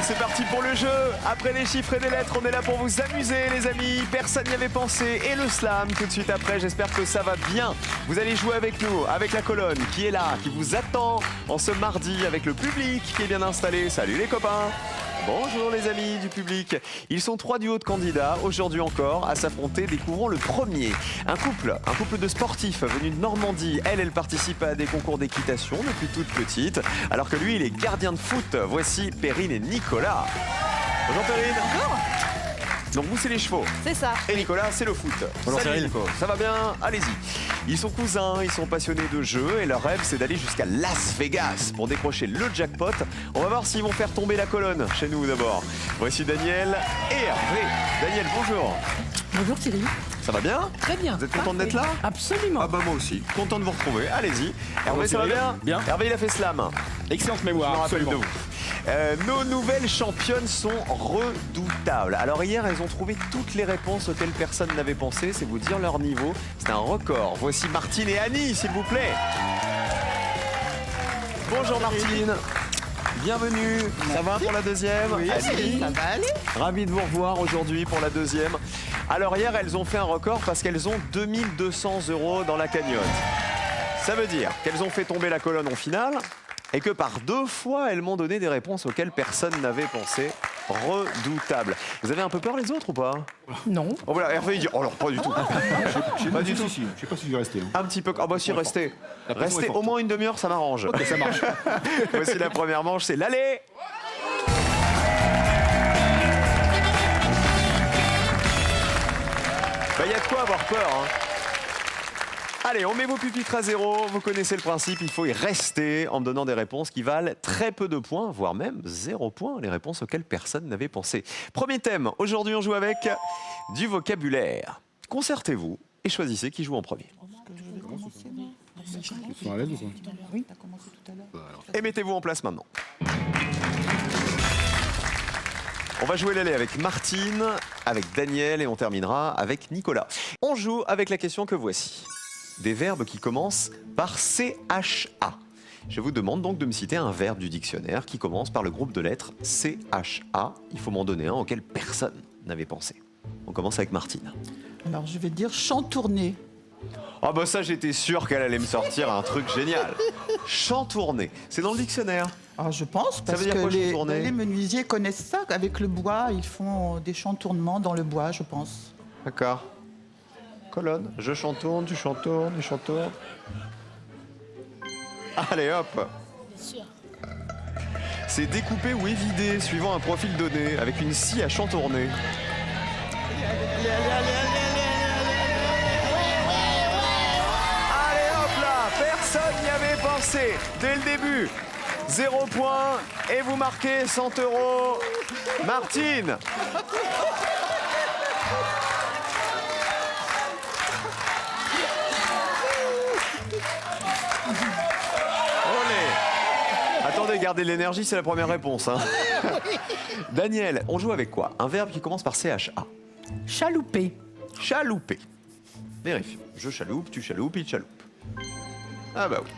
c'est parti pour le jeu. Après les chiffres et les lettres, on est là pour vous amuser, les amis. Personne n'y avait pensé. Et le slam, tout de suite après. J'espère que ça va bien. Vous allez jouer avec nous, avec la colonne qui est là, qui vous attend en ce mardi, avec le public qui est bien installé. Salut les copains. Bonjour les amis du public. Ils sont 3 duos de candidats, aujourd'hui encore, à s'affronter. Découvrons le premier. Un couple de sportifs venus de Normandie. Elle participe à des concours d'équitation depuis toute petite, alors que lui, il est gardien de foot. Voici Perrine et Nicolas. Bonjour Perrine. Bonjour. Donc vous, c'est les chevaux. C'est ça. Et Nicolas, c'est le foot. Bonjour Salut Cyril. Nico, ça va bien? Allez-y. Ils sont cousins, ils sont passionnés de jeux et leur rêve, c'est d'aller jusqu'à Las Vegas pour décrocher le jackpot. On va voir s'ils vont faire tomber la colonne chez nous d'abord. Voici Daniel et Hervé. Daniel, bonjour. Bonjour Cyril. Ça va bien? Très bien. Vous êtes content d'être là? Absolument. Ah bah moi aussi. Content de vous retrouver. Allez-y. Hervé, ça va Cyril. bien? Bien. Hervé, il a fait slam. Excellente Je me mémoire, rappelle de absolument. vous. Nos nouvelles championnes sont redoutables. Alors hier, elles ont trouvé toutes les réponses auxquelles personne n'avait pensé. C'est vous dire leur niveau. C'est un record. Voici Martine et Annie, s'il vous plaît. Bonjour Martine. Bienvenue. Ça va pour la deuxième? Annie, Ça va aller. ravi de vous revoir aujourd'hui pour la deuxième. Alors hier, elles ont fait un record parce qu'elles ont 2200 € dans la cagnotte. Ça veut dire qu'elles ont fait tomber la colonne en finale et que par 2 fois, elles m'ont donné des réponses auxquelles personne n'avait pensé. Redoutable. Vous avez un peu peur les autres ou pas? Non. Oh voilà, Hervé il dit, oh alors pas du tout. Pas du tout. Je sais pas si je vais rester. Un petit peu. Ah bah si, restez. La pression Restez est au forte. moins une demi-heure, ça m'arrange. Ok, ça marche. Voici la première manche, c'est l'aller. Bah, y a de quoi avoir peur, hein. Allez, on met vos pupitres à 0. Vous connaissez le principe, il faut y rester en me donnant des réponses qui valent très peu de points, voire même 0 points, les réponses auxquelles personne n'avait pensé. Premier thème, aujourd'hui on joue avec du vocabulaire. Concertez-vous et choisissez qui joue en premier. Ils sont à l'aise ou quoi? Et mettez-vous en place maintenant. On va jouer l'aller avec Martine, avec Daniel et on terminera avec Nicolas. On joue avec la question que voici. Des verbes qui commencent par CHA. Je vous demande donc de me citer un verbe du dictionnaire qui commence par le groupe de lettres CHA. Il faut m'en donner un auquel personne n'avait pensé. On commence avec Martine. Alors je vais dire chantourner. Ah bah ça, j'étais sûr qu'elle allait me sortir un truc génial. Chantourner, c'est dans le dictionnaire. Alors je pense Ça parce veut dire que quoi, chantourner? les menuisiers connaissent ça. Avec le bois, ils font des chantournements dans le bois, je pense. D'accord. Colonne. Je chantourne, tu chantournes, tu chantournes. Allez hop. C'est découpé ou évidé suivant un profil donné avec une scie à chantourner. Allez hop là, personne n'y avait pensé dès le début. 0 point et vous marquez 100 €. Martine. Olé. Attendez, gardez l'énergie, c'est la première réponse, hein. Daniel, on joue avec quoi? Un verbe qui commence par CHA. Chalouper. Chalouper. Vérifie. Je chaloupe, tu chaloupes, il chaloupe. Ah bah oui.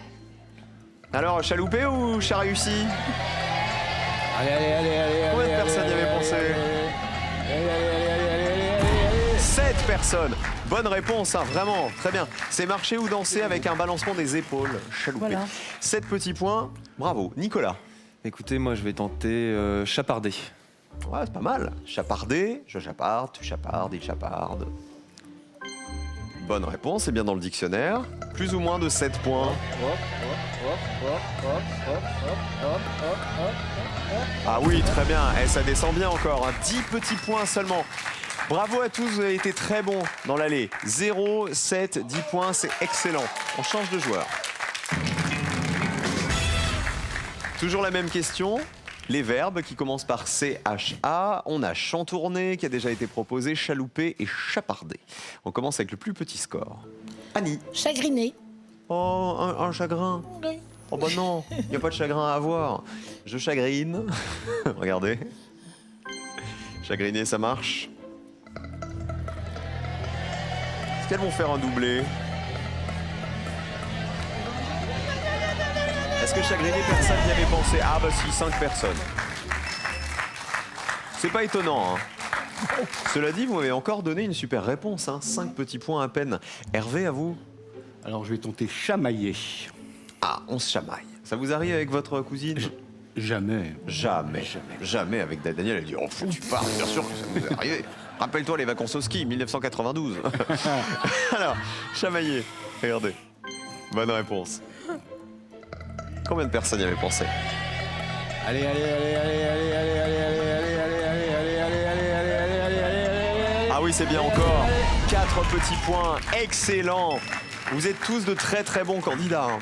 Alors, chalouper ou chat réussi? Allez. Combien de personnes y avaient pensé? 7 personnes. Bonne réponse, hein, vraiment, très bien. C'est marcher ou danser avec un balancement des épaules. Chalouper. Voilà. 7 petits points. Bravo. Nicolas. Écoutez, moi je vais tenter chaparder. Ouais, c'est pas mal. Chaparder, je chaparde, tu chapardes, il chaparde. Bonne réponse, c'est bien dans le dictionnaire. Plus ou moins de 7 points. Ah oui, très bien. Eh, ça descend bien encore, hein. 10 petits points seulement. Bravo à tous, vous avez été très bons dans l'allée. 0, 7, 10 points, c'est excellent. On change de joueur. Toujours la même question. Les verbes qui commencent par CHA. On a chantourner qui a déjà été proposé, chalouper et chaparder. On commence avec le plus petit score. Annie. Chagriner. Oh, un chagrin. Oui. Oh bah non, il n'y a pas de chagrin à avoir. Je chagrine. Regardez. Chagriner, ça marche. Est-ce qu'elles vont faire un doublé? Est-ce que chagriner, personne n'y avait pensé? Ah bah si, 5 personnes. C'est pas étonnant. Hein. Cela dit, vous m'avez encore donné une super réponse. Hein. 5 petits points à peine. Hervé, à vous? Alors, je vais tenter chamailler. Ah, on se chamaille. Ça vous arrive avec votre cousine? Jamais. Jamais avec Daniel. Elle dit, oh, faut que tu parles, bien sûr que ça nous est arrivé. Rappelle-toi les vacances au ski, 1992. Alors, chamailler. Regardez. Bonne réponse. Combien de personnes y avaient pensé? Allez. Ah oui, c'est bien encore. 4 petits points. Excellent. Vous êtes tous de très très bons candidats. Hein.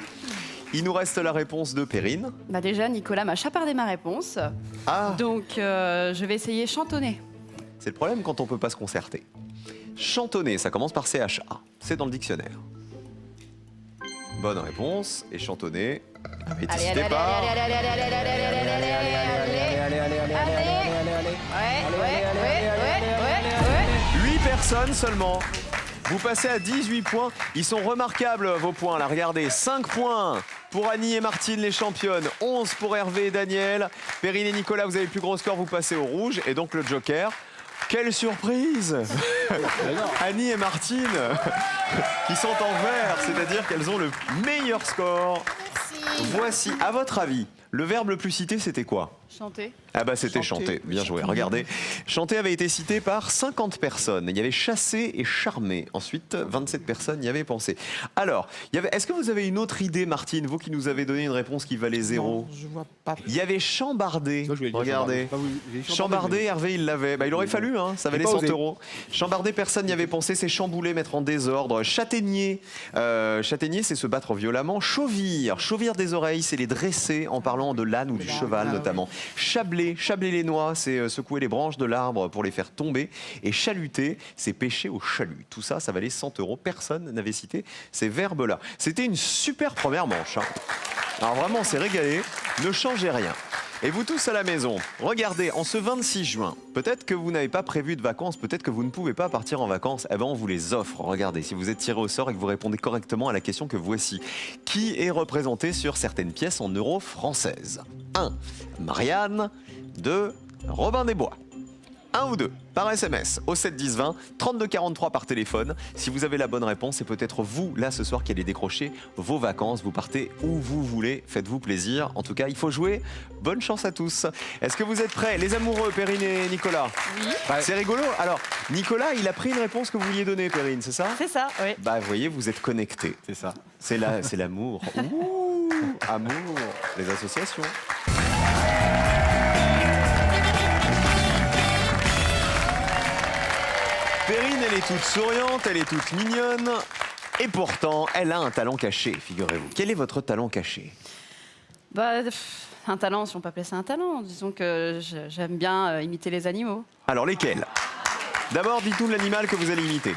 Il nous reste la réponse de Perrine. Bah déjà, Nicolas m'a chapardé ma réponse. Ah, Donc, je vais essayer chantonner. c'est le problème quand on peut pas se concerter. Chantonner, ça commence par CHA. C'est dans le dictionnaire. Bonne réponse. Et chantonner est Allez, cité allez, par... allez, allez, allez, allez, allez, allez, allez, allez, allez, allez. 8 personnes seulement. Vous passez à 18 points. Ils sont remarquables, vos points. Là, regardez. 5 points pour Annie et Martine, les championnes. 11 pour Hervé et Daniel. Perrine et Nicolas, vous avez le plus gros score. Vous passez au rouge. Et donc, le joker. Quelle surprise Annie et Martine, qui sont en vert. C'est-à-dire qu'elles ont le meilleur score. Voici, à votre avis, le verbe le plus cité, c'était quoi? Chanter. Ah bah c'était chanter, Chanter. bien joué. Regardez, chanter avait été cité par 50 personnes. Il y avait chasser et charmer. Ensuite, 27 personnes y avaient pensé. Alors, est-ce que vous avez une autre idée, Martine, vous qui nous avez donné une réponse qui valait 0? Non, je vois pas. Il y avait chambardé. Moi, je voulais dire Regardez. Chambardé, Hervé, il l'avait. Bah, il aurait fallu, hein, ça valait pas 100 osé. euros. Chambardé, personne n'y avait pensé, c'est chambouler, mettre en désordre. Châtaignier, châtaignier, c'est se battre violemment. Chauvir, chauvir des oreilles, c'est les dresser en parlant de l'âne ou du cheval notamment. Chabler, chabler les noix, c'est secouer les branches de l'arbre pour les faire tomber. Et chaluter, c'est pêcher au chalut. Tout ça, ça valait 100 euros. Personne n'avait cité ces verbes-là. C'était une super première manche. Hein. Alors vraiment, c'est régalé. Ne changez rien. Et vous tous à la maison, regardez, en ce 26 juin, peut-être que vous n'avez pas prévu de vacances, peut-être que vous ne pouvez pas partir en vacances, eh ben on vous les offre. Regardez, si vous êtes tiré au sort et que vous répondez correctement à la question que voici. Qui est représenté sur certaines pièces en euros françaises? 1. Marianne. 2. Robin des Bois. 1 ou 2 par SMS au 7 10 20, 32 43 par téléphone. Si vous avez la bonne réponse, c'est peut-être vous, là, ce soir, qui allez décrocher vos vacances. Vous partez où vous voulez, faites-vous plaisir. En tout cas, il faut jouer. Bonne chance à tous. Est-ce que vous êtes prêts, les amoureux, Perrine et Nicolas? Oui. C'est rigolo. Alors, Nicolas, il a pris une réponse que vous vouliez donner, Perrine, c'est ça? C'est ça, oui. Bah, vous voyez, vous êtes connectés. C'est ça. C'est l'amour. Ouh, amour, les associations. Perrine, elle est toute souriante, elle est toute mignonne. Et pourtant, elle a un talent caché, figurez-vous. Quel est votre talent caché? Bah, un talent, si on peut appeler ça un talent. Disons que j'aime bien imiter les animaux. Alors, lesquels? D'abord, dites-nous l'animal que vous allez imiter.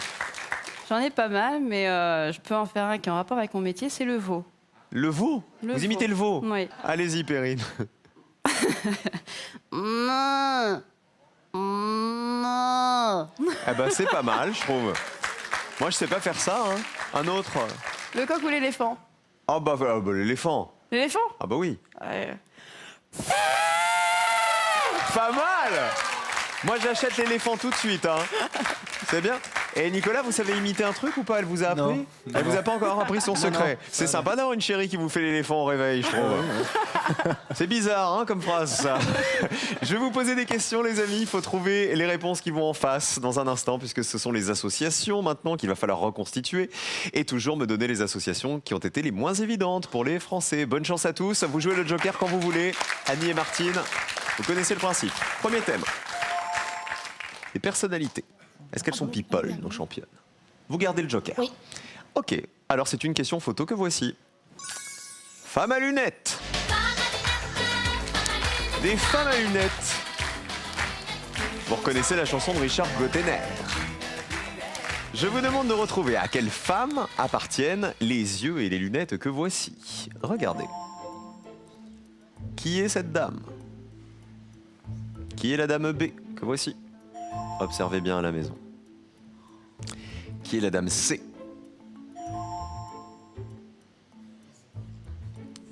J'en ai pas mal, mais je peux en faire un qui est en rapport avec mon métier, c'est le veau. Le veau? Le Vous veau. imitez le veau? Oui. Allez-y, Perrine. Eh ben, c'est pas mal, je trouve. Moi, je sais pas faire ça, hein. Un autre. Le coq ou l'éléphant? Ah bah, l'éléphant. L'éléphant? Ah bah oui. Ouais. Pas mal. Moi, j'achète l'éléphant tout de suite, hein. C'est bien. Et Nicolas, vous savez imiter un truc ou pas? Elle vous a appris? Non. Elle vous a pas encore appris son secret. C'est sympa d'avoir une chérie qui vous fait l'éléphant au réveil, je trouve. C'est bizarre, hein, comme phrase, ça. Je vais vous poser des questions, les amis. Il faut trouver les réponses qui vont en face dans un instant, puisque ce sont les associations maintenant qu'il va falloir reconstituer. Et toujours me donner les associations qui ont été les moins évidentes pour les Français. Bonne chance à tous. Vous jouez le Joker quand vous voulez. Annie et Martine, vous connaissez le principe. Premier thème. Les personnalités. Est-ce qu'elles sont people, nos championnes? Vous gardez le Joker? Oui. Ok, alors c'est une question photo que voici. Femme à lunettes. Des femmes à lunettes. Vous reconnaissez la chanson de Richard Gottener. Je vous demande de retrouver à quelle femme appartiennent les yeux et les lunettes que voici. Regardez. Qui est cette dame? Qui est la dame B que voici? Observez bien à la maison. Qui est la dame C?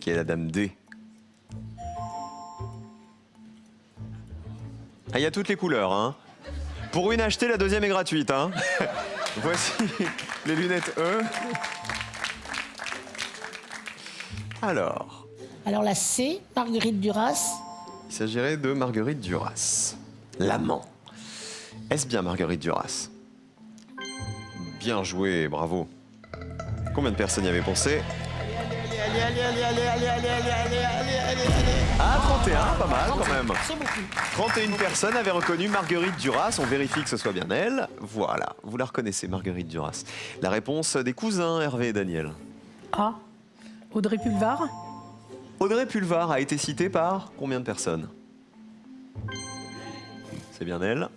Qui est la dame D? Ah, il y a toutes les couleurs. Hein. Pour une achetée, la deuxième est gratuite. Hein. Voici les lunettes E. Alors, Alors la C, Marguerite Duras. il s'agirait de Marguerite Duras, l'amant. Est-ce bien Marguerite Duras? Bien joué, bravo. Combien de personnes y avaient pensé? Ah, 31, pas mal quand même. C'est beaucoup. 31 personnes avaient reconnu Marguerite Duras. On vérifie que ce soit bien elle. Voilà, vous la reconnaissez, Marguerite Duras. La réponse des cousins Hervé et Daniel. A. Audrey Pulvar. Audrey Pulvar a été citée par combien de personnes? C'est bien elle.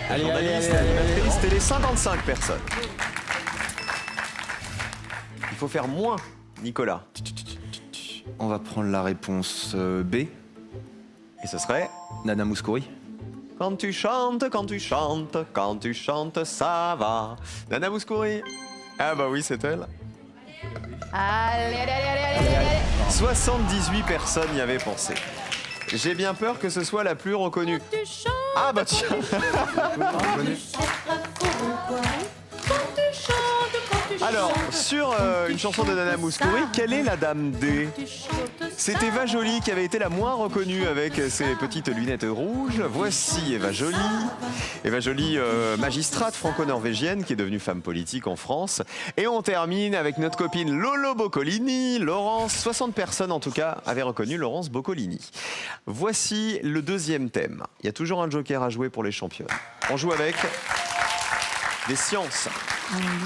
La journaliste, l'animatrice télé, 55 personnes. Il faut faire moins, Nicolas. On va prendre la réponse B. Et ce serait Nana Mouskouri. quand tu chantes, quand tu chantes, quand tu chantes, ça va. Nana Mouskouri. Ah bah oui, c'est elle. Allez. 78 personnes y avaient pensé. J'ai bien peur que ce soit la plus reconnue. Ah bah tiens. Alors, sur une chanson de Nana Mouskouri, quelle est la dame D? C'est Eva Joly qui avait été la moins reconnue avec ses petites lunettes rouges. Voici Eva Joly. Eva Joly, magistrate franco-norvégienne qui est devenue femme politique en France. Et on termine avec notre copine Lolo Boccolini. Laurence, 60 personnes en tout cas avaient reconnu Laurence Boccolini. Voici le deuxième thème. Il y a toujours un joker à jouer pour les championnes. On joue avec des sciences.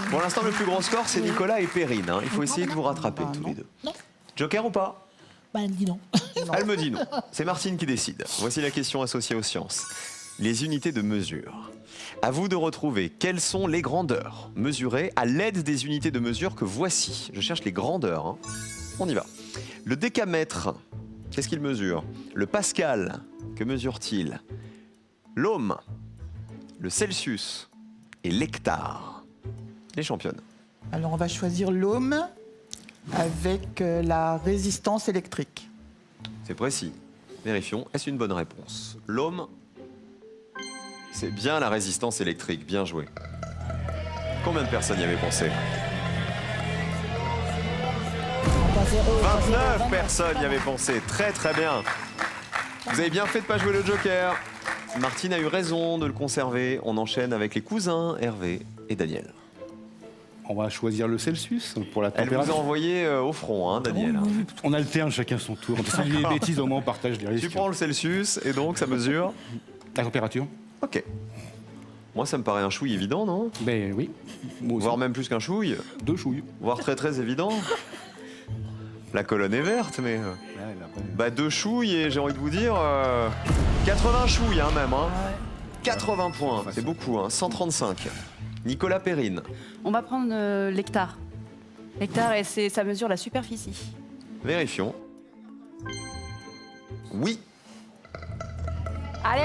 Pour l'instant, le plus gros score, c'est Nicolas et Perrine. Hein. Il faut essayer de vous rattraper tous les deux. Non. Joker ou pas? Bah, dis non. Elle me dit non. C'est Martine qui décide. Voici la question associée aux sciences. Les unités de mesure. À vous de retrouver quelles sont les grandeurs mesurées à l'aide des unités de mesure que voici. Je cherche les grandeurs. Hein. On y va. Le décamètre, qu'est-ce qu'il mesure? Le pascal, que mesure-t-il? L'ohm, le Celsius et l'hectare. Les championnes. Alors on va choisir l'ohm avec la résistance électrique. C'est précis. Vérifions. Est-ce une bonne réponse? L'ohm, c'est bien la résistance électrique. Bien joué. Combien de personnes y avaient pensé? 29 personnes y avaient pensé. Très très bien. Vous avez bien fait de ne pas jouer le joker. Martine a eu raison de le conserver. On enchaîne avec les cousins Hervé et Daniel. On va choisir le Celsius pour la Elle vous a température. envoyé au front, hein, Daniel. On alterne chacun son tour. On fait des bêtises, au moins on partage les risques. Tu prends le Celsius et donc ça mesure. La température? Ok. Moi, ça me paraît un chouille évident, non? Ben oui. Moi aussi. Voire même plus qu'un chouille. 2 chouilles. Voire très très évident. La colonne est verte, mais... Bah 2 chouilles et j'ai envie de vous dire... 80 chouilles, hein, même. Hein. 80 points, c'est beaucoup, hein. 135. Nicolas Perrine. On va prendre l'hectare. L'hectare, et ça mesure la superficie. Vérifions. Oui. Allez.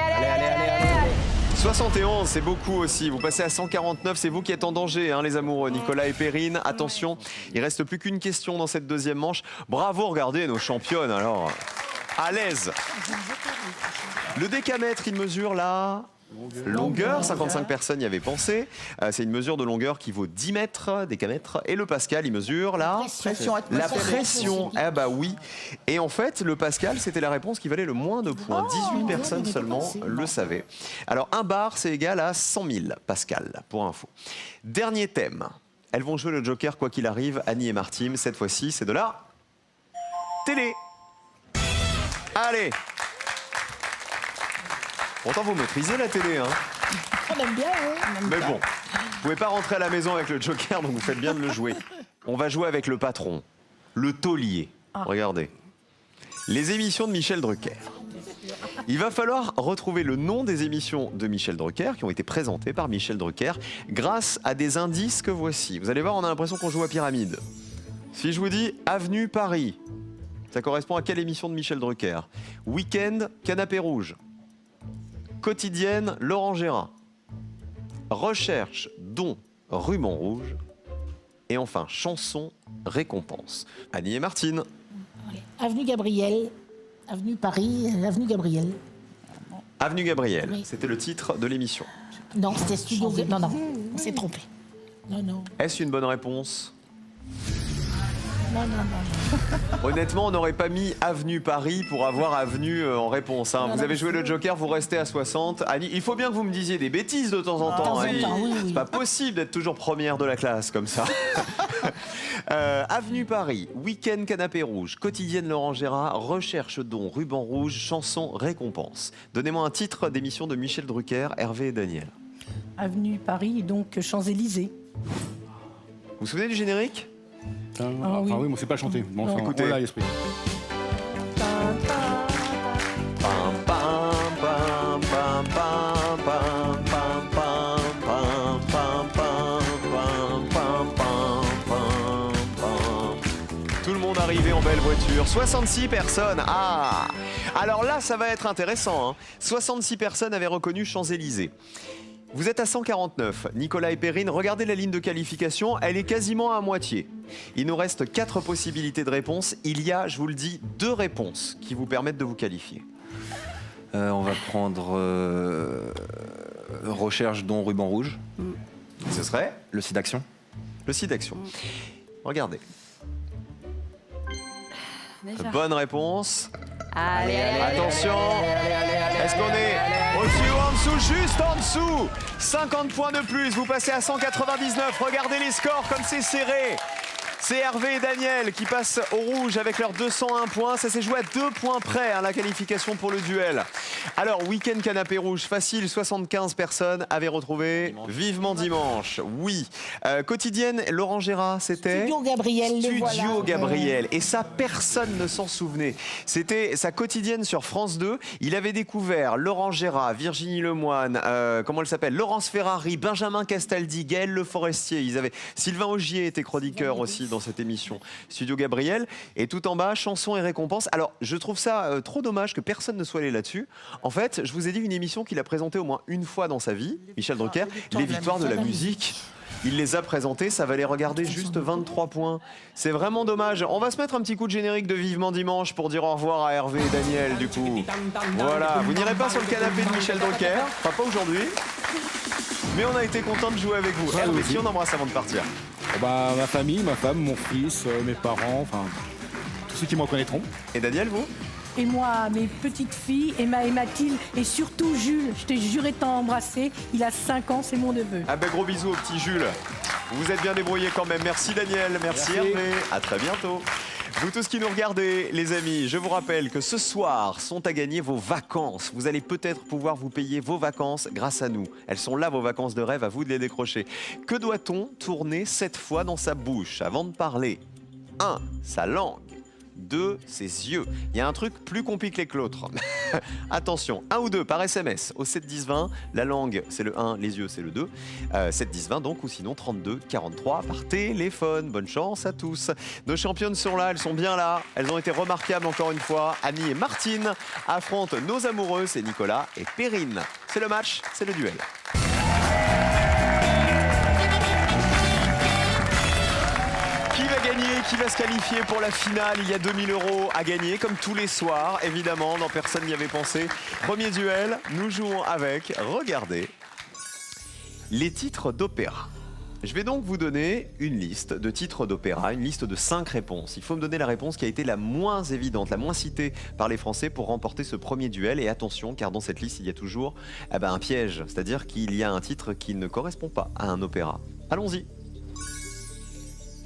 71, c'est beaucoup aussi. Vous passez à 149, c'est vous qui êtes en danger, hein, les amoureux. Nicolas et Perrine, attention, il reste plus qu'une question dans cette deuxième manche. Bravo, regardez nos championnes, alors. À l'aise. Le décamètre, il mesure la longueur. 55 personnes y avaient pensé. C'est une mesure de longueur qui vaut 10 mètres, décamètre. Et le pascal, il mesure la Pression La atmosphérique. pression, ah bah oui. Et en fait, le pascal, c'était la réponse qui valait le moins de points. 18 personnes seulement le savaient. Alors, un bar, c'est égal à 100 000 pascal, pour info. Dernier thème. Elles vont jouer le joker quoi qu'il arrive, Annie et Martine. Cette fois-ci, c'est de la télé. Allez. Pourtant, vous maîtrisez la télé, hein. On aime bien, hein. Mais bon, vous pouvez pas rentrer à la maison avec le joker, donc vous faites bien de le jouer. On va jouer avec le patron, le taulier. Regardez. Les émissions de Michel Drucker. Il va falloir retrouver le nom des émissions de Michel Drucker qui ont été présentées par Michel Drucker grâce à des indices que voici. Vous allez voir, on a l'impression qu'on joue à pyramide. Si je vous dis Avenue Paris, ça correspond à quelle émission de Michel Drucker? Week-end, Canapé Rouge. Quotidienne, Laurent Gérard. Recherche, don, Rue Montrouge. Et enfin, chanson, récompense. Annie et Martine. Allez. Avenue Gabriel. Avenue Paris, avenue Gabriel. Avenue Gabriel, Oui. c'était le titre de l'émission. Non, c'était Studio... Non, non, on s'est trompé. Non, non, Est-ce une bonne réponse? non, non, non. Honnêtement, on n'aurait pas mis Avenue Paris pour avoir Avenue en réponse. Hein. Non, Vous non, avez joué le Joker, vous restez à 60. Annie, il faut bien que vous me disiez des bêtises de temps en temps. De temps en Annie. temps, oui, oui. C'est pas possible d'être toujours première de la classe comme ça. Avenue Paris, Week-end Canapé Rouge, Quotidienne Laurent Gérard, Recherche don, Ruban Rouge, Chanson Récompense. Donnez-moi un titre d'émission de Michel Drucker, Hervé et Daniel. Avenue Paris, donc Champs-Élysées. Vous vous souvenez du générique? Enfin, oui. oui, mais on sait pas chanter. Bon, enfin, Écoutez. on l'a à l'esprit. Pam, pam, pam, pam, pam, pam, pam, pam, pam, pam, pam, pam, pam, pam. Tout le monde arrivé en belle voiture. 66 personnes. Ah! Alors là, ça va être intéressant. Hein. 66 personnes avaient reconnu Champs-Élysées. Vous êtes à 149. Nicolas et Perrine, regardez la ligne de qualification, elle est quasiment à moitié. Il nous reste 4 possibilités de réponse. Il y a, je vous le dis, 2 réponses qui vous permettent de vous qualifier. On va prendre recherche don ruban rouge, Ce serait le site d'action. le site d'action. Regardez. Déjà. Bonne réponse. Allez, allez, allez. Attention. Est-ce qu'on est au-dessus ou en dessous? Juste en dessous. 50 points de plus. Vous passez à 199. Regardez les scores comme c'est serré. C'est Hervé et Daniel qui passent au rouge avec leurs 201 points. Ça s'est joué à 2 points près, hein, la qualification pour le duel. Alors, Week-end Canapé Rouge, facile, 75 personnes avaient retrouvé Vivement Dimanche. Oui. Quotidienne, Laurent Gérard, c'était Studio Gabriel, le Studio voilà. Gabriel. Et ça, personne ne s'en souvenait. C'était sa quotidienne sur France 2. Il avait découvert Laurent Gérard, Virginie Lemoine, comment elle s'appelle, Laurence Ferrari, Benjamin Castaldi, Gaël Le Forestier. Ils avaient... Sylvain Augier était chroniqueur aussi dans cette émission. Studio Gabriel. Et tout en bas, chansons et récompenses. Alors, je trouve ça trop dommage que personne ne soit allé là-dessus. En fait, je vous ai dit une émission qu'il a présentée au moins une fois dans sa vie, Michel Drucker, les victoires de la musique. Il les a présentées, ça va les regarder juste 23 points. C'est vraiment dommage. On va se mettre un petit coup de générique de Vivement Dimanche pour dire au revoir à Hervé et Daniel, du coup. Voilà, vous n'irez pas sur le canapé de Michel Drucker, enfin pas aujourd'hui. Mais on a été content de jouer avec vous. Ouais, Hervé, aussi. qui on embrasse avant de partir? Bah, ma famille, ma femme, mon fils, mes parents, enfin, tous ceux qui me reconnaîtront. Et Daniel, vous? Et moi, mes petites filles, Emma et Mathilde, et surtout Jules. Je t'ai juré de t'embrasser. Il a 5 ans, c'est mon neveu. Ah ben gros bisous au petit Jules. Vous vous êtes bien débrouillés quand même. Merci Daniel, merci Merci. Hervé. À très bientôt. Vous tous qui nous regardez, les amis, je vous rappelle que ce soir sont à gagner vos vacances. Vous allez peut-être pouvoir vous payer vos vacances grâce à nous. Elles sont là, vos vacances de rêve, à vous de les décrocher. Que doit-on tourner 7 fois dans sa bouche avant de parler? 1. Sa langue. 2. Ses yeux. Il y a un truc plus compliqué que l'autre. Attention, 1 ou 2 par SMS au 7 10 20. La langue, c'est le 1, les yeux, c'est le 2. 7 10 20 donc, ou sinon 32 43 par téléphone. Bonne chance à tous. Nos championnes sont là, elles sont bien là. Elles ont été remarquables encore une fois. Annie et Martine affrontent nos amoureux, c'est Nicolas et Perrine. C'est le match, c'est le duel. Qui va gagner? Qui va se qualifier pour la finale? Il y a 2000 € à gagner, comme tous les soirs, évidemment, dans Personne n'y avait pensé. Premier duel, nous jouons avec, regardez, les titres d'opéra. Je vais donc vous donner une liste de titres d'opéra, une liste de 5 réponses. Il faut me donner la réponse qui a été la moins évidente, la moins citée par les Français pour remporter ce premier duel. Et attention, car dans cette liste, il y a toujours un piège, c'est-à-dire qu'il y a un titre qui ne correspond pas à un opéra. Allons-y.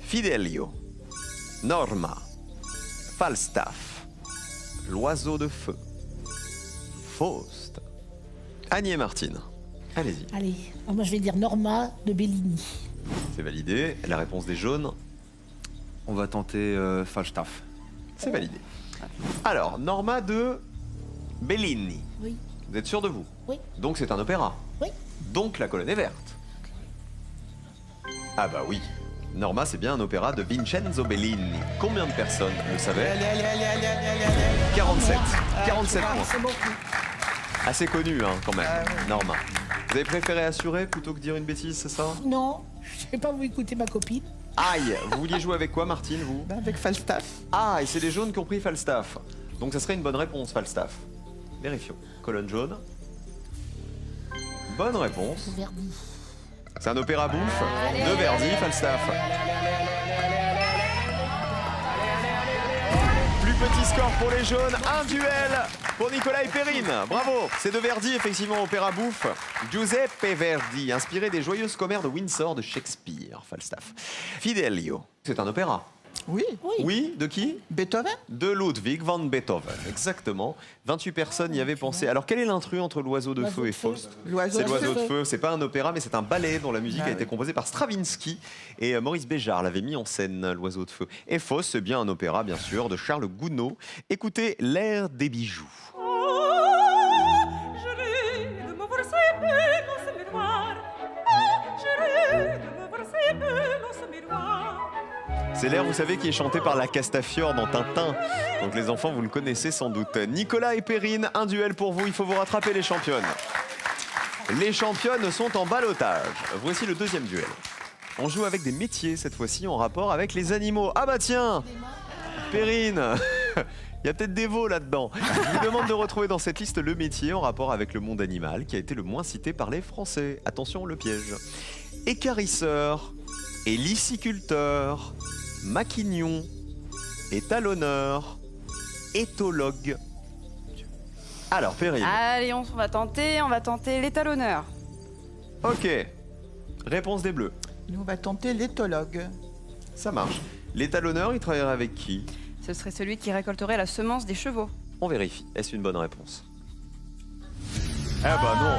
Fidelio, Norma, Falstaff, L'oiseau de feu, Faust, Annie et Martine. Allez-y, Allez, alors moi je vais dire Norma de Bellini. c'est validé. La réponse des jaunes, On va tenter Falstaff. c'est validé. Alors, Norma de Bellini. Oui, Vous êtes sûr de vous? oui, Donc c'est un opéra. oui. Donc la colonne est verte. Ah bah oui. Norma, c'est bien un opéra de Vincenzo Bellini. Combien de personnes le savaient? 47. 47 points. C'est beaucoup. Assez connu, hein, quand même. Norma. Vous avez préféré assurer plutôt que dire une bêtise, c'est ça? Non, je vais pas vous écouter ma copine. Aïe. Vous vouliez jouer avec quoi, Martine, vous? Avec Falstaff. Ah, et c'est les jaunes qui ont pris Falstaff. Donc ça serait une bonne réponse, Falstaff. Vérifions. Colonne jaune. Bonne réponse. Verdi. C'est un opéra bouffe de Verdi, Falstaff. Plus petit score pour les jaunes, un duel pour Nicolas et Perrine. Bravo, c'est de Verdi, effectivement, opéra bouffe. Giuseppe Verdi, inspiré des joyeuses commères de Windsor de Shakespeare, Falstaff. Fidelio, c'est un opéra. Oui. Oui, de qui? Beethoven? De Ludwig van Beethoven, exactement. 28 personnes y avaient pensé. Alors, quel est l'intrus entre l'oiseau de feu et Faust? C'est l'oiseau de feu. C'est pas un opéra, mais c'est un ballet dont la musique a été composée par Stravinsky. Et Maurice Béjart l'avait mis en scène, l'oiseau de feu. Et Faust, c'est bien un opéra, bien sûr, de Charles Gounod. Écoutez l'air des bijoux. C'est l'air, vous savez, qui est chanté par la Castafiore dans Tintin. Donc les enfants, vous le connaissez sans doute. Nicolas et Perrine, un duel pour vous. Il faut vous rattraper, les championnes. Les championnes sont en ballottage. Voici le deuxième duel. On joue avec des métiers, cette fois-ci, en rapport avec les animaux. Ah bah tiens, Perrine, il y a peut-être des veaux là-dedans. Je vous demande de retrouver dans cette liste le métier en rapport avec le monde animal qui a été le moins cité par les Français. Attention, le piège. Écarisseur, héliciculteur, maquignon, étalonneur, éthologue. Alors, Perrine. Allez, on va tenter l'étalonneur. Ok. Réponse des Bleus. Nous, on va tenter l'éthologue. Ça marche. L'étalonneur, il travaillerait avec qui? Ce serait celui qui récolterait la semence des chevaux. On vérifie. Est-ce une bonne réponse? Ah bah non.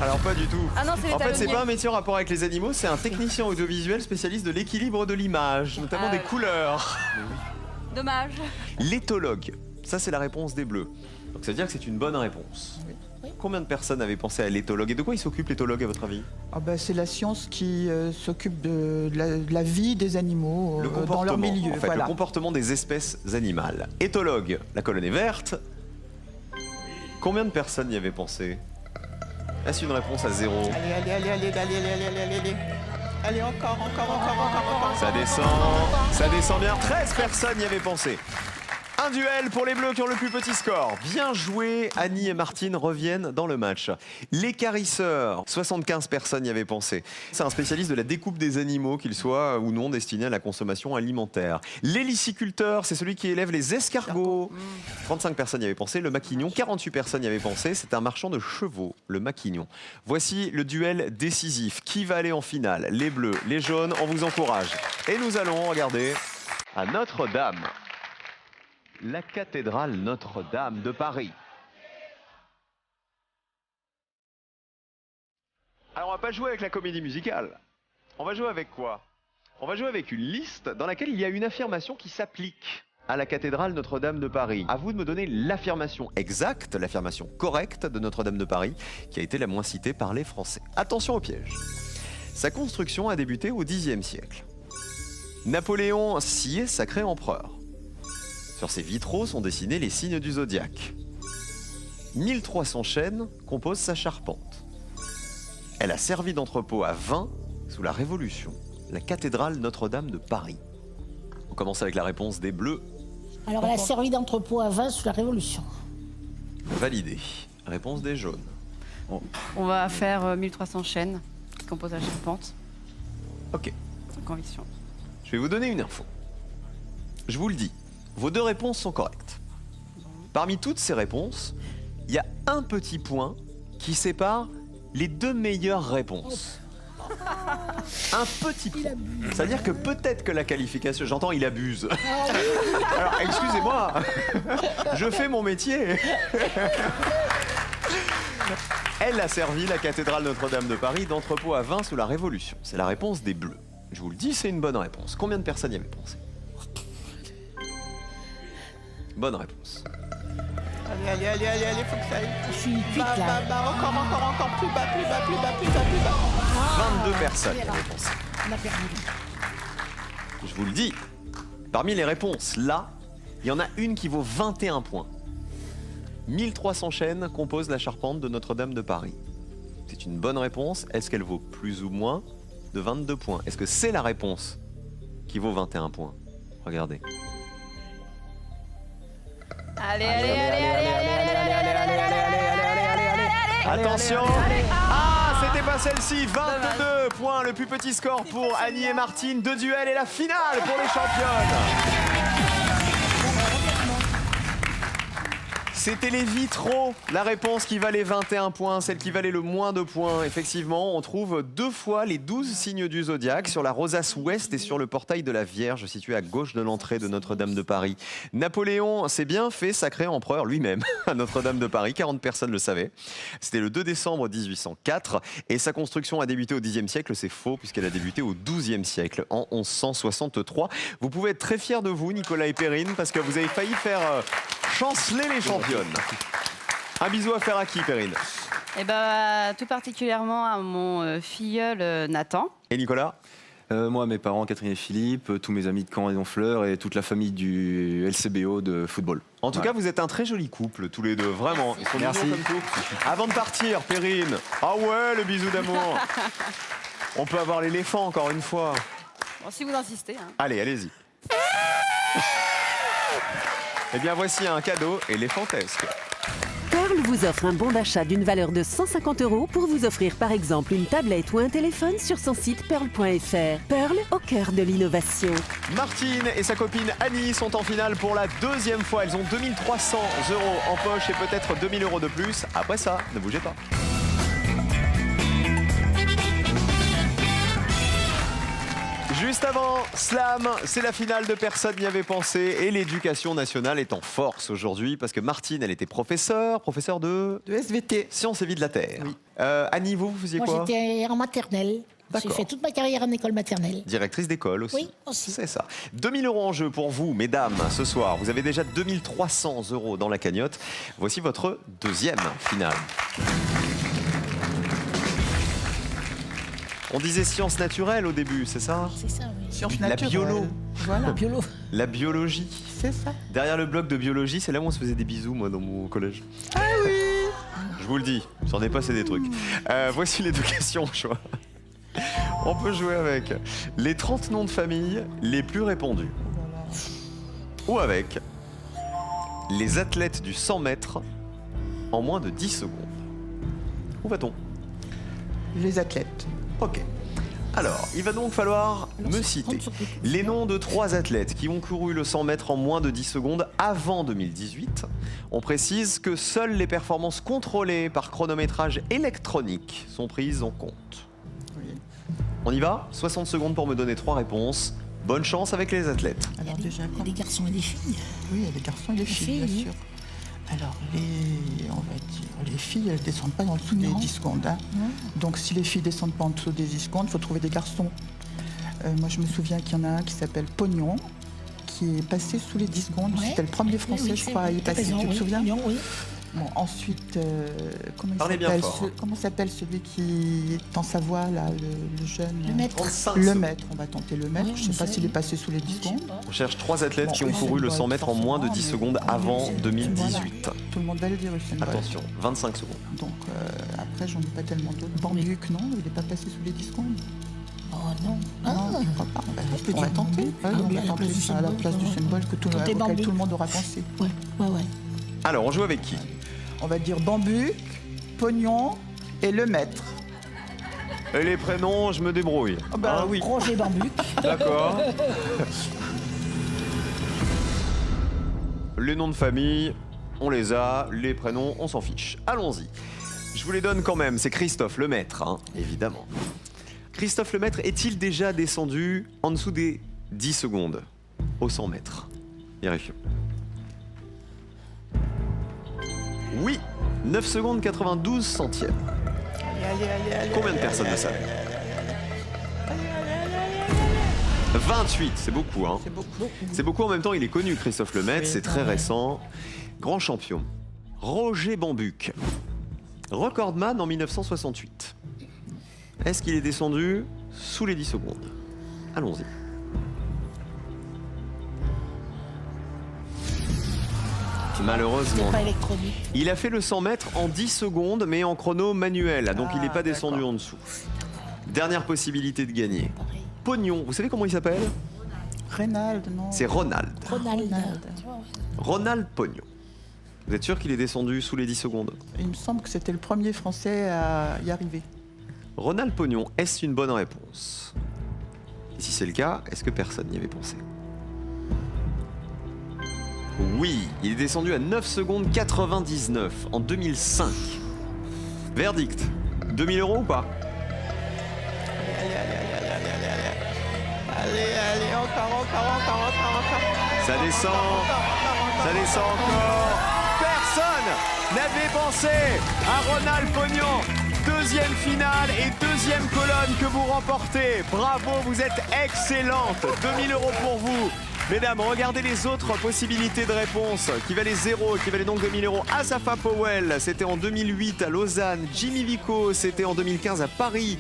Alors pas du tout. Ah non, c'est en fait, c'est l'étalonnier. pas un métier en rapport avec les animaux, c'est un technicien audiovisuel spécialiste de l'équilibre de l'image, notamment Ah des oui. couleurs. Dommage. L'éthologue, ça c'est la réponse des Bleus. Donc ça veut dire que c'est une bonne réponse. Oui. Combien de personnes avaient pensé à l'éthologue? Et de quoi il s'occupe l'éthologue à votre avis? Ah bah, c'est la science qui s'occupe de la vie des animaux Le dans comportement, leur milieu. en fait, Voilà. le comportement des espèces animales. Éthologue, la colonne est verte. Combien de personnes y avaient pensé? Est-ce une réponse à 0? Allez, encore. Ça descend bien. 13 personnes y avaient pensé. Un duel pour les Bleus qui ont le plus petit score. Bien joué, Annie et Martine reviennent dans le match. L'écarisseur, 75 personnes y avaient pensé. C'est un spécialiste de la découpe des animaux, qu'ils soient ou non destinés à la consommation alimentaire. L'héliciculteur, c'est celui qui élève les escargots. 35 personnes y avaient pensé. Le maquignon, 48 personnes y avaient pensé. C'est un marchand de chevaux, le maquignon. Voici le duel décisif. Qui va aller en finale? Les Bleus, les jaunes, on vous encourage. Et nous allons regarder à Notre-Dame. La cathédrale Notre-Dame de Paris. Alors on va pas jouer avec la comédie musicale. On va jouer avec quoi? On va jouer avec une liste dans laquelle il y a une affirmation qui s'applique à la cathédrale Notre-Dame de Paris. À vous de me donner l'affirmation exacte, l'affirmation correcte de Notre-Dame de Paris, qui a été la moins citée par les Français. Attention au piège. Sa construction a débuté au Xe siècle. Napoléon s'y est sacré empereur. Sur ses vitraux sont dessinés les signes du zodiaque. 1300 chênes composent sa charpente. Elle a servi d'entrepôt à vin sous la Révolution, la cathédrale Notre-Dame de Paris. On commence avec la réponse des Bleus. Alors, elle a servi d'entrepôt à vin sous la Révolution. Validé. Réponse des jaunes. On va faire 1300 chênes qui composent la charpente. Ok. Sans conviction. Je vais vous donner une info. Je vous le dis, vos deux réponses sont correctes. Parmi toutes ces réponses, il y a un petit point qui sépare les deux meilleures réponses. Un petit point. C'est-à-dire que peut-être que la qualification... J'entends, il abuse. Alors, excusez-moi, je fais mon métier. Elle a servi la cathédrale Notre-Dame de Paris d'entrepôt à vin sous la Révolution. C'est la réponse des Bleus. Je vous le dis, c'est une bonne réponse. Combien de personnes y avaient pensé? Bonne réponse. Allez, faut que ça aille. Je suis cuite là. Encore, plus bas. 22 personnes y avaient pensé. On a perdu. Je vous le dis, parmi les réponses, là, il y en a une qui vaut 21 points. 1300 chênes composent la charpente de Notre-Dame de Paris. C'est une bonne réponse. Est-ce qu'elle vaut plus ou moins de 22 points? Est-ce que c'est la réponse qui vaut 21 points? Regardez. Allez, allez, allez, allez, allez, allez. Attention. Ah, c'était pas celle-ci. 22 points, le plus petit score pour Annie et Martine. 2 duels et la finale pour les championnes. C'était les vitraux, la réponse qui valait 21 points, celle qui valait le moins de points. Effectivement, on trouve 2 fois les 12 signes du zodiaque sur la rosace ouest et sur le portail de la Vierge situé à gauche de l'entrée de Notre-Dame de Paris. Napoléon s'est bien fait sacrer empereur lui-même à Notre-Dame de Paris, 40 personnes le savaient. C'était le 2 décembre 1804 et sa construction a débuté au Xe siècle, c'est faux puisqu'elle a débuté au XIIe siècle, en 1163. Vous pouvez être très fiers de vous, Nicolas et Perrine, parce que vous avez failli faire chanceler les championnes. Un bisou à faire à qui, Perrine? Eh ben, tout particulièrement à mon filleul Nathan. Et Nicolas? Moi, mes parents, Catherine et Philippe, tous mes amis de Caen et d'Honfleur et toute la famille du LCBO de football. En tout cas, vous êtes un très joli couple, tous les deux, vraiment. Ils sont Merci. mignons comme tout. Avant de partir, Perrine, ah ouais, le bisou d'amour. On peut avoir l'éléphant encore une fois. Bon, si vous insistez. Hein. Allez, allez-y. Eh bien, voici un cadeau éléphantesque. Pearl vous offre un bon d'achat d'une valeur de 150 € pour vous offrir par exemple une tablette ou un téléphone sur son site pearl.fr. Pearl, au cœur de l'innovation. Martine et sa copine Annie sont en finale pour la 2e fois. Elles ont 2300 € en poche et peut-être 2000 € de plus. Après ça, ne bougez pas. Juste avant, Slam, c'est la finale de Personne n'y avait pensé et l'éducation nationale est en force aujourd'hui parce que Martine, elle était professeure de De SVT. sciences et vie de la Terre. Annie, vous faisiez Moi, quoi? j'étais en maternelle. J'ai D'accord. fait toute ma carrière en école maternelle. Directrice d'école aussi. Oui, aussi. C'est ça. 2000 € en jeu pour vous, mesdames, ce soir. Vous avez déjà 2300 € dans la cagnotte. Voici votre 2e finale. On disait sciences naturelles au début, c'est ça? C'est ça, oui. Sciences La naturelles. biolo. Voilà, Biolo. La biologie. c'est ça. Derrière le bloc de biologie, c'est là où on se faisait des bisous, moi, dans mon collège. Ah oui. Je vous le dis, j'en ai passé des trucs. Voici les 2 questions au choix. On peut jouer avec les 30 noms de famille les plus répandus. Ou avec les athlètes du 100 mètres en moins de 10 secondes. Où va-t-on? Les athlètes. Ok. Alors, il va donc falloir Alors, me c'est citer 30 sur les coups. les noms de 3 athlètes qui ont couru le 100 mètres en moins de 10 secondes avant 2018. On précise que seules les performances contrôlées par chronométrage électronique sont prises en compte. Oui. On y va? 60 secondes pour me donner 3 réponses. Bonne chance avec les athlètes. Alors déjà, Il y a des garçons et des filles. oui, il y a des garçons et des filles, bien sûr. Alors, on va dire, les filles, elles descendent pas en dessous des 10 secondes. Hein. Donc, si les filles descendent pas en dessous des 10 secondes, il faut trouver des garçons. Moi, je me souviens qu'il y en a un qui s'appelle Pognon, qui est passé sous les 10 secondes. Ouais. C'était le premier Français, Oui, je c'est crois, à vrai. y T'as passer. raison, Tu te oui. souviens? Oui. Bon, ensuite, comment il Parlez bien s'appelle fort, hein. Comment s'appelle celui qui est en Savoie, là, le jeune Le maître. 35 Le secondes. maître, on va tenter le maître. Oui, je ne sais pas je s'il est sais. passé sous les 10 Je sais secondes. pas. On cherche 3 athlètes Bon, qui ont Usain couru le Bolt, 100 mètres en moins de 10 forcément, secondes mais- avant Voilà. 2018. Tout le monde va le dire, Usain Bolt. Attention, 25 secondes. Donc après, j'en ai pas tellement d'autres. Bambuc, non, il n'est pas passé sous les 10 secondes. Oh non. Non, Ah. je crois pas. peut On va dire tenter. Bambuc. Ouais, Ah on oui, va à la tenter place du ça à la symbole, place du ouais. symbole Tenter auquel Bambuc. tout le monde aura pensé. Ouais. Alors, on joue avec qui? On va dire Bambuc, Pognon et le maître. Et les prénoms, je me débrouille. bah, oui. Roger Bambuc. D'accord. Les noms de famille, on les a. Les prénoms, on s'en fiche. Allons-y. Je vous les donne quand même. C'est Christophe Lemaître, hein, évidemment. Christophe Lemaître est-il déjà descendu en dessous des 10 secondes au 100 mètres? Vérifions. Oui, 9 secondes 92 centièmes. Allez. Combien de personnes le savent? 28, c'est beaucoup, hein. C'est beaucoup. C'est beaucoup, en même temps, il est connu, Christophe Lemaître, c'est très récent. Grand champion. Roger Bambuc, recordman en 1968. Est-ce qu'il est descendu sous les 10 secondes? Allons-y. Malheureusement. C'est pas électronique. Il a fait le 100 mètres en 10 secondes, mais en chrono manuel, donc il n'est pas descendu d'accord. en dessous. Dernière possibilité de gagner. Pareil. Pognon, vous savez comment il s'appelle? Reynald, non. C'est Ronald. Ronald. Ronald. Tu vois, ouais. Ronald Pognon. Vous êtes sûr qu'il est descendu sous les 10 secondes? Il me semble que c'était le premier Français à y arriver. Ronald Pognon, est-ce une bonne réponse? Et si c'est le cas, est-ce que personne n'y avait pensé? Oui, il est descendu à 9 secondes 99 en 2005. Verdict, 2000 € ou pas? Allez, encore. Ça descend encore. Personne n'avait pensé à Ronald Pognon. Deuxième finale et deuxième colonne que vous remportez. Bravo, vous êtes excellente. 2000 € pour vous. Mesdames, regardez les autres possibilités de réponse qui valaient 0 et qui valaient donc 2000 €. Asafa Powell, c'était en 2008 à Lausanne. Jimmy Vico, c'était en 2015 à Paris.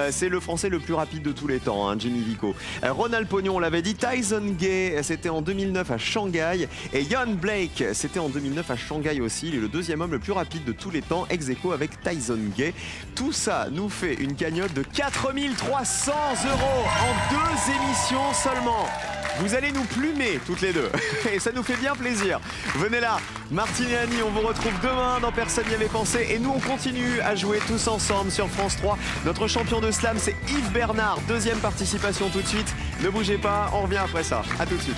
C'est le Français le plus rapide de tous les temps, hein, Jimmy Vico. Ronald Pognon, on l'avait dit. Tyson Gay, c'était en 2009 à Shanghai. Et Jan Blake, c'était en 2009 à Shanghai aussi. Il est le deuxième homme le plus rapide de tous les temps, ex aequo avec Tyson Gay. Tout ça nous fait une cagnotte de 4300 € en 2 émissions seulement. Vous allez nous plumer toutes les deux et ça nous fait bien plaisir. Venez là, Martine et Annie, on vous retrouve demain dans Personne n'y avait pensé et nous on continue à jouer tous ensemble sur France 3. Notre champion de slam c'est Yves Bernard, deuxième participation tout de suite. Ne bougez pas, on revient après ça. À tout de suite.